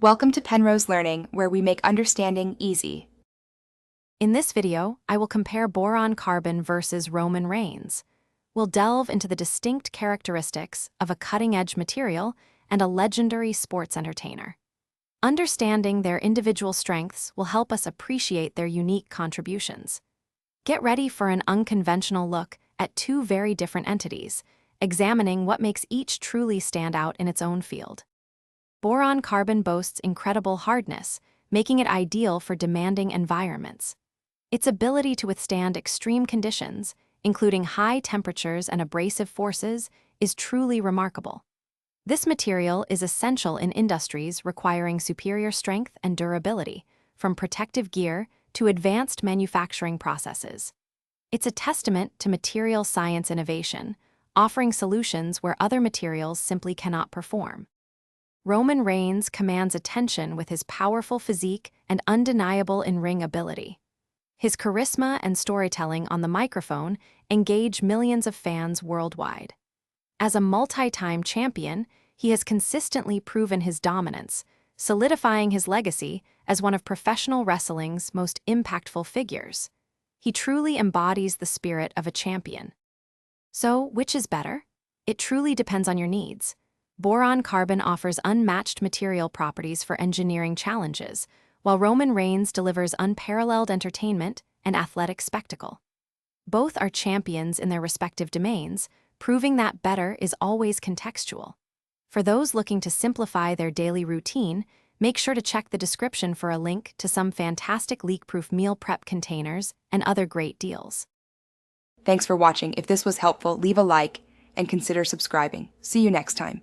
Welcome to Penrose Learning, where we make understanding easy. In this video, I will compare boron carbon versus Roman reigns. We'll delve into the distinct characteristics of a cutting-edge material and a legendary sports entertainer. Understanding their individual strengths will help us appreciate their unique contributions. Get ready for an unconventional look at two very different entities, examining what makes each truly stand out in its own field. Boron carbon boasts incredible hardness, making it ideal for demanding environments. Its ability to withstand extreme conditions, including high temperatures and abrasive forces, is truly remarkable. This material is essential in industries requiring superior strength and durability, from protective gear to advanced manufacturing processes. It's a testament to material science innovation, offering solutions where other materials simply cannot perform. Roman Reigns commands attention with his powerful physique and undeniable in-ring ability. His charisma and storytelling on the microphone engage millions of fans worldwide. As a multi-time champion, he has consistently proven his dominance, solidifying his legacy as one of professional wrestling's most impactful figures. He truly embodies the spirit of a champion. So, which is better? It truly depends on your needs. Boron carbon offers unmatched material properties for engineering challenges, while Roman Reigns delivers unparalleled entertainment and athletic spectacle. Both are champions in their respective domains, proving that better is always contextual. For those looking to simplify their daily routine, make sure to check the description for a link to some fantastic leak-proof meal prep containers and other great deals. Thanks for watching. If this was helpful, leave a like and consider subscribing. See you next time.